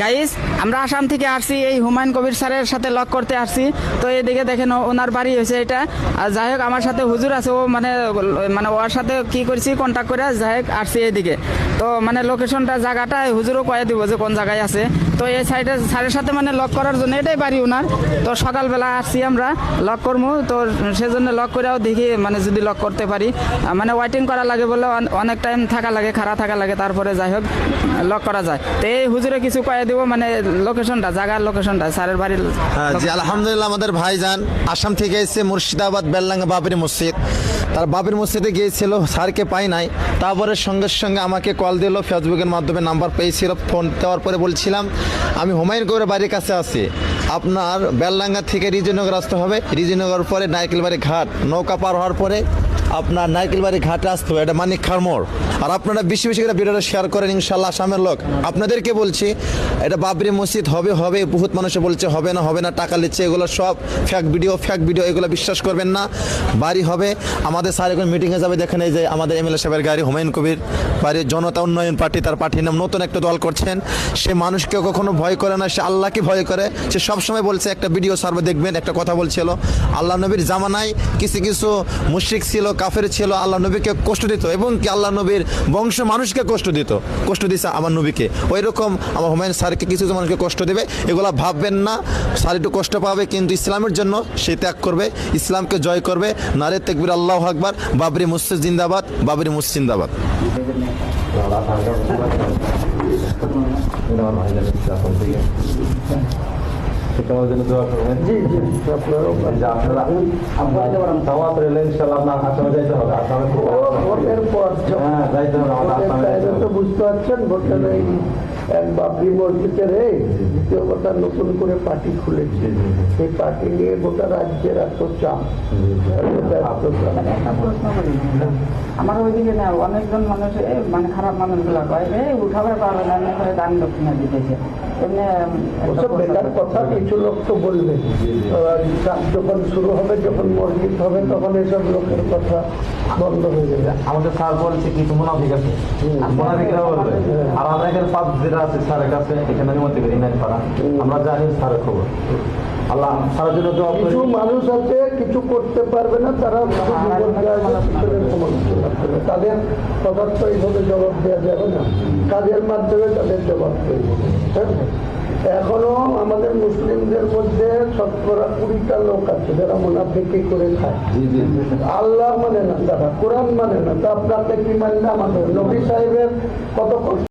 Guys, আমরা আসাম থেকে আসছি, এই হুমায়ুন কবির স্যারের সাথে লক করতে আসছি। তো এদিকে দেখেন ওনার বাড়ি হয়েছে এটা। আর যাই হোক, আমার সাথে হুজুর আছে, ও মানে ওর সাথে কি করছি কন্ট্যাক্ট করে যাই হোক আসছি এইদিকে। তো মানে লোকেশনটা জায়গাটা হুজুরও কয়ে দিব যে কোন জায়গায় আছে। তো এই সাইডে স্যারের সাথে মানে লক করার জন্য এটাই বাড়ি ওনার। তো সকালবেলা আসছি আমরা লক করবো, তো সেজন্য লক করেও দেখি মানে যদি লক করতে পারি। মানে ওয়েটিং করা লাগে বলে অনেক টাইম থাকা লাগে, খাড়া থাকা লাগে, তারপরে যাই হোক লক করা যায়। তো এই হুজুরে কিছু কয়ে দিব মানে লোকেশনটা, জায়গার লোকেশনটা, স্যারের বাড়ির। জি আলহামদুলিল্লাহ, আমাদের ভাইজান আসাম থেকে এসেছে মুর্শিদাবাদ বেলডাঙ্গা বাবরি মসজিদ। তার বাবরি মসজিদে গিয়েছিল, স্যারকে পাই নাই। তারপরে সঙ্গে সঙ্গে আমাকে কল দিল, ফেসবুকের মাধ্যমে নাম্বার পেয়েছিল। ফোন দেওয়ার পরে বলছিলাম আমি হুমায়ুন কবিরের বাড়ির কাছে আছি, আপনার বেলডাঙ্গা থেকে রিজনগর আসতে হবে। রিজনগর পরে নারকেলবাড়ি ঘাট, নৌকা পার হওয়ার পরে আপনার নারকেলবাড়ি ঘাটে আসতে হবে, এটা মানিক খার মোড়। আর আপনারা বেশি বেশি করে ভিডিওটা শেয়ার করেন, ইনশাল্লাহ আসামের লোক। আপনাদেরকে বলছি এটা বাবরি মসজিদ হবে হবে, বহুত মানুষে বলছে হবে না টাকা নিচ্ছে, এগুলো সব ফেক ভিডিও, এগুলো বিশ্বাস করবেন না। বাড়ি হবে, আমাদের স্যার এখন মিটিংয়ে যাবে। দেখেন এই যে আমাদের এমএলএ সাহেবের গাড়ি, হুমায়ুন কবির বাড়ির জনতা উন্নয়ন পার্টি, তার পার্টির নাম, নতুন একটা দল করছেন। সে মানুষকে কখনো ভয় করে না, সে আল্লাহকে ভয় করে। সে সবসময় বলছে, একটা ভিডিও সার্ভে দেখবেন, একটা কথা বলছিল, আল্লাহ নবীর জামানায় কিছু কিছু মুশরিক ছিল, কাফের ছিল, আল্লাহ নবীকে কষ্ট দিত, এবং কি আল্লাহ নবীর বংশ মানুষকে কষ্ট দিছে আমার নবীকে। ওই রকম আমার হুমায়ুন স্যারকে কিছু কিছু মানুষকে কষ্ট দেবে, এগুলা ভাববেন না। স্যার একটু কষ্ট পাবে, কিন্তু ইসলামের জন্য সে ত্যাগ করবে, ইসলামকে জয় করবে। নারে তাকবীর, আল্লাহু আকবার, বাবরি মসজিদ জিন্দাবাদ, বাবরি মসজিদ জিন্দাবাদ। তোমার জন্য দোয়া করবেন। জি জি, আপনারা দাওয়াত রইলে ইনশাআল্লাহ আপনার আসামে যাইতে হবে। আসামে ভোটের পর যাইতে হবে আমাদের। তো বুঝতে পারছেন, ভোটের এই বাবরি মসজিদের দ্বিতীয় কথা, নতুন করে পার্টি খুলেছে। সেই পার্টি নিয়ে গোটা রাজ্যের এত চাপ। আমার ওইদিকে না অনেকজন মানুষ মানে খারাপ মানুষগুলো কয় উঠাবার পারবে না, এমনি করে দান দক্ষিণা দিতেছে। বেকার কথা, কিছু লোক তো বলবে। যখন শুরু হবে, যখন মসজিদ হবে, তখন এসব লোকের কথা বন্ধ হয়ে যাবে। আমাদের স্যার বলছে কিছু মুনাফিক আছে, মুনাফিকরা বলবে। আর আমরা এখানে পাপ যেটা আছে স্যারের কাছে, এখানে নিমন্ত্রণ করি নাই পারা, আমরা জানি স্যারের খবর। আল্লাহ স্যারের জন্য কিছু মানুষ আছে কিছু করতে পারবে না, তারা তাদের পদার্থ এইভাবে জবাব দেওয়া যাবে না, কাজের মাধ্যমে তাদের জবাব দেবে। এখনো আমাদের মুসলিমদের মধ্যে 20-টা লোক আছে যারা মুনাফিকি করে খায়। আল্লাহ মানে না, তারা কোরআন মানে না। তা আপনাকে কি মানলে আমাদের নবী সাহেবের কত